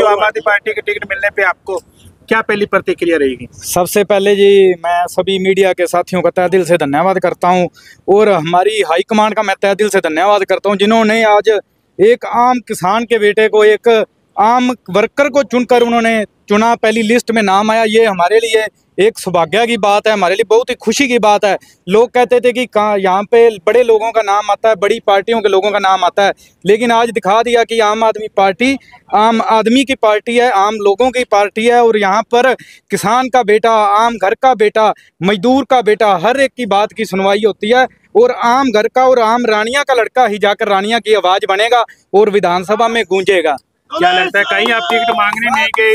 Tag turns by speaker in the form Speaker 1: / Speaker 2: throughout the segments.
Speaker 1: आम आदमी पार्टी के टिकट मिलने पे आपको क्या पहली प्रतिक्रिया रहेगी?
Speaker 2: सबसे पहले जी मैं सभी मीडिया के साथियों का तहे दिल से धन्यवाद करता हूं और हमारी हाईकमान का मैं तहे दिल से धन्यवाद करता हूं जिन्होंने आज एक आम किसान के बेटे को, एक आम वर्कर को चुनकर उन्होंने चुना, पहली लिस्ट में नाम आया। ये हमारे लिए एक सौभाग्य की बात है, हमारे लिए बहुत ही खुशी की बात है। लोग कहते थे कि यहाँ पे बड़े लोगों का नाम आता है, बड़ी पार्टियों के लोगों का नाम आता है, लेकिन आज दिखा दिया कि आम आदमी पार्टी आम आदमी की पार्टी है, आम लोगों की पार्टी है। और यहाँ पर किसान का बेटा, आम घर का बेटा, मजदूर का बेटा, हर एक की बात की सुनवाई होती है। और आम घर का और आम रानिया का लड़का ही जाकर रानिया की आवाज़ बनेगा और विधानसभा में गूंजेगा।
Speaker 1: क्या लगता है कहीं आप टिकट मांगने नहीं गए,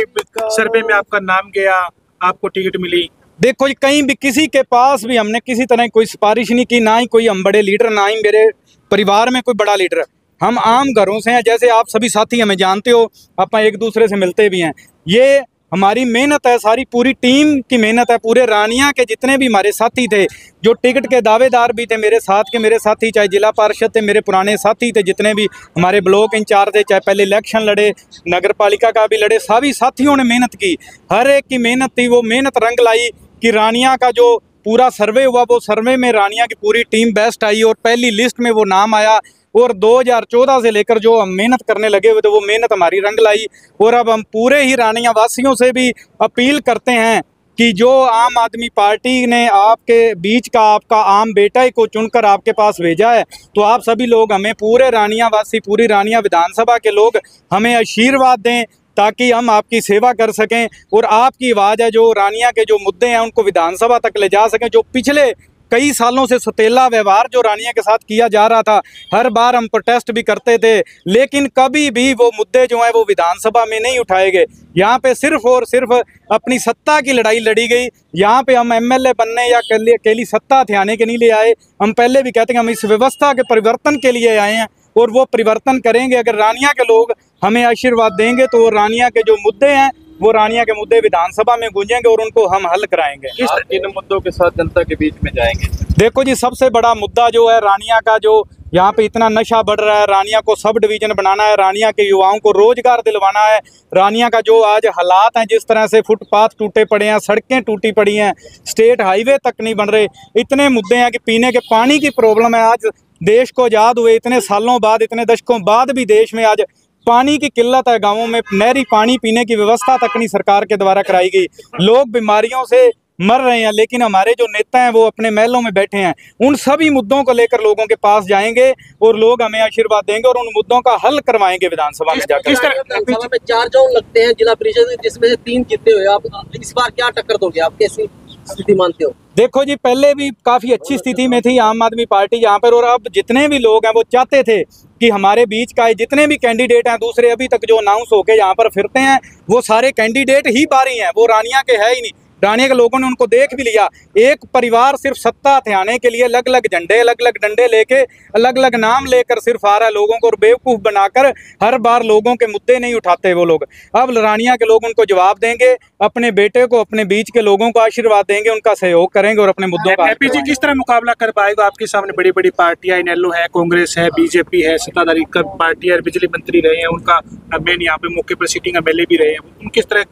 Speaker 1: सर्वे में आपका नाम गया, आपको टिकट मिली?
Speaker 2: देखो जी, कहीं भी किसी के पास भी हमने किसी तरह कोई सिफारिश नहीं की, ना ही कोई हम बड़े लीडर, ना ही मेरे परिवार में कोई बड़ा लीडर। हम आम घरों से हैं, जैसे आप सभी साथी हमें जानते हो, आप एक दूसरे से मिलते भी हैं। ये हमारी मेहनत है, सारी पूरी टीम की मेहनत है। पूरे रानिया के जितने भी हमारे साथी थे, जो टिकट के दावेदार भी थे, मेरे साथ के मेरे साथी, चाहे जिला पार्षद थे, मेरे पुराने साथी थे, जितने भी हमारे ब्लॉक इंचार्ज थे, चाहे पहले इलेक्शन लड़े, नगर पालिका का भी लड़े, सभी साथियों ने मेहनत की। हर एक की मेहनत थी, वो मेहनत रंग लाई कि रानिया का जो पूरा सर्वे हुआ, वो सर्वे में रानिया की पूरी टीम बेस्ट आई और पहली लिस्ट में वो नाम आया। और 2014 से लेकर जो हम मेहनत करने लगे हुए थे, वो मेहनत हमारी रंग लाई। और अब हम पूरे ही रानिया वासियों से भी अपील करते हैं कि जो आम आदमी पार्टी ने आपके बीच का आपका आम बेटा ही को चुनकर आपके पास भेजा है, तो आप सभी लोग हमें, पूरे रानिया वासी, पूरी रानिया विधानसभा के लोग हमें आशीर्वाद दें ताकि हम आपकी सेवा कर सकें और आपकी आवाज़ है जो रानिया के जो मुद्दे हैं उनको विधानसभा तक ले जा सकें। जो पिछले कई सालों से सौतेला व्यवहार जो रानिया के साथ किया जा रहा था, हर बार हम प्रोटेस्ट भी करते थे, लेकिन कभी भी वो मुद्दे जो हैं वो विधानसभा में नहीं उठाए गए। यहाँ पे सिर्फ और सिर्फ अपनी सत्ता की लड़ाई लड़ी गई। यहाँ पे हम एमएलए बनने या अकेली सत्ता हथियाने के नहीं ले आए। हम पहले भी कहते हैं हम इस व्यवस्था के परिवर्तन के लिए आए हैं और वो परिवर्तन करेंगे। अगर रानिया के लोग हमें आशीर्वाद देंगे तो रानिया के जो मुद्दे हैं वो रानिया के मुद्दे विधानसभा में गूंजेंगे और उनको हम हल कराएंगे।
Speaker 3: किन मुद्दों के साथ जनता के बीच में जाएंगे?
Speaker 2: देखो जी, सबसे बड़ा मुद्दा जो है रानिया का, जो यहाँ पे इतना नशा बढ़ रहा है, रानिया को सब डिवीज़न बनाना है, रानिया के युवाओं को रोजगार दिलवाना है। रानिया का जो आज हालात हैं, जिस तरह से फुटपाथ टूटे पड़े हैं, सड़कें टूटी पड़ी हैं, स्टेट हाईवे तक नहीं बन रहे, इतने मुद्दे हैं कि पीने के पानी की प्रॉब्लम है। आज देश को आज़ाद हुए इतने सालों बाद, इतने दशकों बाद भी देश में आज पानी की किल्लत है। गाँवों में नहरी पानी पीने की व्यवस्था तक नहीं सरकार के द्वारा कराई गई। लोग बीमारियों से मर रहे हैं, लेकिन हमारे जो नेता हैं वो अपने महलों में बैठे हैं। उन सभी मुद्दों को लेकर लोगों के पास जाएंगे और लोग हमें आशीर्वाद देंगे और उन मुद्दों का हल करवाएंगे विधानसभा में जाकर।
Speaker 4: विधानसभा में 4 जोन लगते हैं जिला परिषद, जिसमें से 3 जीते हुए, आप इस बार क्या टक्कर दोगे? आप कैसी स्थिति मानते हो?
Speaker 2: देखो जी, पहले भी काफ़ी अच्छी स्थिति में थी आम आदमी पार्टी यहाँ पर, और अब जितने भी लोग हैं वो चाहते थे कि हमारे बीच का जितने भी कैंडिडेट हैं दूसरे अभी तक जो अनाउंस होके यहाँ पर फिरते हैं, वो सारे कैंडिडेट ही बारी हैं, वो रानिया के है ही नहीं। रानिया के लोगों ने उनको देख भी लिया। एक परिवार सिर्फ सत्ता हथियाने के लिए अलग अलग झंडे, अलग अलग डंडे लेके, अलग अलग नाम लेकर सिर्फ आ रहा है लोगों को और बेवकूफ़ बनाकर हर बार लोगों के मुद्दे नहीं उठाते वो लोग। अब रानिया के लोग उनको जवाब देंगे, अपने बेटे को, अपने बीच के लोगों को आशीर्वाद देंगे, उनका सहयोग करेंगे और अपने मुद्दों का।
Speaker 1: हैप्पी जी किस तरह मुकाबला कर पाएगा? आपके सामने बड़ी बड़ी पार्टियां, इनेलो है, कांग्रेस है, बीजेपी है, सत्ताधारी पार्टी है, बिजली मंत्री रहे हैं, उनका मेन यहाँ पे मौके पर सिटिंग एमएलए भी रहे हैं, उन किस तरह?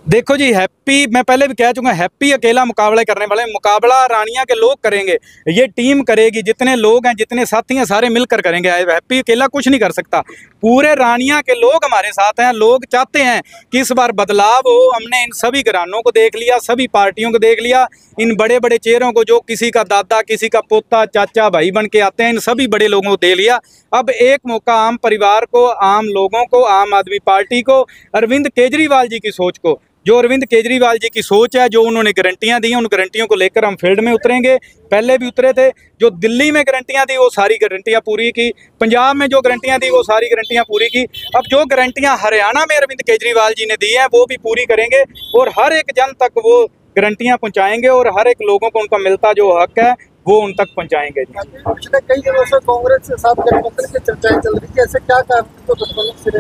Speaker 2: देखो जी, हैप्पी, मैं पहले भी कह चुका, हैप्पी अकेला मुकाबला करने वाले, मुकाबला रानिया के लोग करेंगे, ये टीम करेगी, जितने लोग हैं, जितने साथी हैं, सारे मिलकर करेंगे। हैप्पी अकेला कुछ नहीं कर सकता। पूरे रानिया के लोग हमारे साथ हैं। लोग चाहते हैं कि इस बार बदलाव हो। हमने इन सभी घरानों को देख लिया, सभी पार्टियों को देख लिया, इन बड़े बड़े चेहरों को, जो किसी का दादा, किसी का पोता, चाचा, भाई बन के आते हैं, इन सभी बड़े लोगों को दे लिया। अब एक मौका आम परिवार को, आम लोगों को, आम आदमी पार्टी को, अरविंद केजरीवाल जी की सोच को, जो अरविंद केजरीवाल जी की सोच है, जो उन्होंने गारंटियां दी हैं, उन गारंटियों को लेकर हम फील्ड में उतरेंगे। पहले भी उतरे थे। जो दिल्ली में गारंटियां दी वो सारी गारंटियां पूरी की, पंजाब में जो गारंटियां दी वो सारी गारंटियां पूरी की। अब जो गारंटियां हरियाणा में अरविंद केजरीवाल जी ने दी हैं वो भी पूरी करेंगे और हर एक जन तक वो गारंटियां पहुंचाएंगे और हर एक लोगों को उनका मिलता जो हक है वो उन तक पहुंचाएंगे।
Speaker 4: पिछले कई दिनों से कांग्रेस के साथ गठबंधन की चर्चाएं चल रही थी, ऐसे क्या कारण तो गठबंधन सिरे?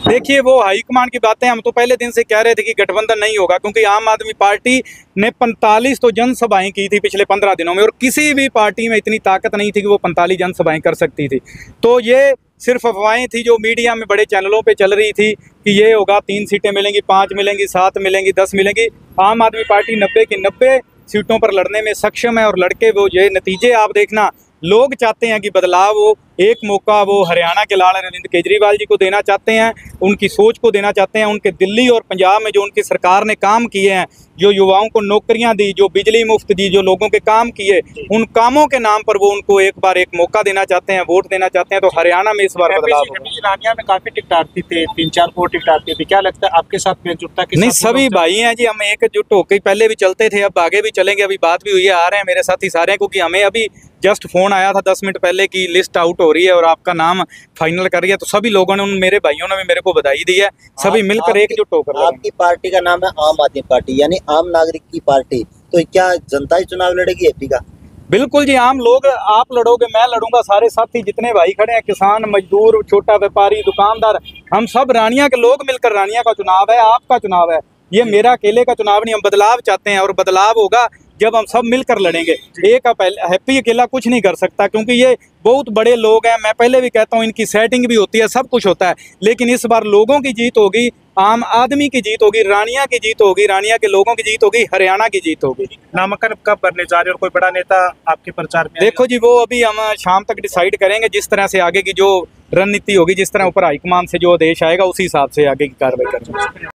Speaker 2: देखिए, वो हाईकमान की बातें, हम तो पहले दिन से कह रहे थे कि गठबंधन नहीं होगा, क्योंकि आम आदमी पार्टी ने 45 तो जनसभाएं की थी पिछले 15 दिनों में और किसी भी पार्टी में इतनी ताकत नहीं थी कि वो 45 जनसभाएं कर सकती थी। तो ये सिर्फ अफवाहें थी जो मीडिया में बड़े चैनलों पे चल रही थी कि ये होगा 3 सीटें मिलेंगी, 5 मिलेंगी, 7 मिलेंगी, 10 मिलेंगी। आम आदमी पार्टी 90 की 90 सीटों पर लड़ने में सक्षम है और लड़के वो ये नतीजे आप देखना। लोग चाहते हैं कि बदलाव हो, एक मौका वो हरियाणा के लाल अरविंद केजरीवाल जी को देना चाहते हैं, उनकी सोच को देना चाहते हैं। उनके दिल्ली और पंजाब में जो उनकी सरकार ने काम किए हैं, जो युवाओं को नौकरियां दी, जो बिजली मुफ्त दी, जो लोगों के काम किए, उन कामों के नाम पर वो उनको एक बार एक मौका देना चाहते हैं, वोट देना चाहते हैं। तो हरियाणा में इस बार बदलाव होगा।
Speaker 1: रानिया में काफी टिकट आती थे, 3-4 को टिकट आती थी। क्या लगता है आपके साथ एकजुटता के
Speaker 2: नहीं,
Speaker 1: साथ
Speaker 2: सभी भाई हैं जी, हम एकजुट होकर पहले भी चलते थे, अब आगे भी चलेंगे। अभी बात भी हुई है, आ रहे हैं मेरे साथी सारे, क्योंकि हमें अभी जस्ट फोन आया था 10 मिनट पहले की लिस्ट आउट हो रही है और आपका नाम फाइनल कर रही है। तो सभी लोगों ने, उन मेरे भाइयों ने भी मेरे को बधाई दी है। सभी मिलकर एकजुट होकर
Speaker 5: आपकी पार्टी का नाम है आम आदमी पार्टी, यानी आम नागरिक की पार्टी। तो क्या जनता ही चुनाव लड़ेगी एपी का?
Speaker 2: बिल्कुल जी, आम लोग, आप लड़ोगे, मैं लड़ूंगा, सारे साथी जितने भाई खड़े हैं, किसान, मजदूर, छोटा व्यापारी, दुकानदार, हम सब रानिया के लोग मिलकर, रानिया का चुनाव है, आपका चुनाव है, ये मेरा अकेले का चुनाव नहीं। हम बदलाव चाहते हैं और बदलाव होगा जब हम सब मिलकर लड़ेंगे। एक हैप्पी अकेला कुछ नहीं कर सकता, क्योंकि ये बहुत बड़े लोग हैं। मैं पहले भी कहता हूँ, इनकी सेटिंग भी होती है, सब कुछ होता है, लेकिन इस बार लोगों की जीत होगी, आम आदमी की जीत होगी, रानिया की जीत होगी, रानिया के लोगों की जीत होगी, हरियाणा की जीत होगी।
Speaker 1: नामांकन कब करने जा रहे हो और कोई बड़ा नेता आपके प्रचार में?
Speaker 2: देखो जी, वो अभी हम शाम तक डिसाइड करेंगे, जिस तरह से आगे की जो रणनीति होगी, जिस तरह ऊपर हाईकमान से जो आदेश आएगा, उसी हिसाब से आगे की कार्रवाई करेंगे।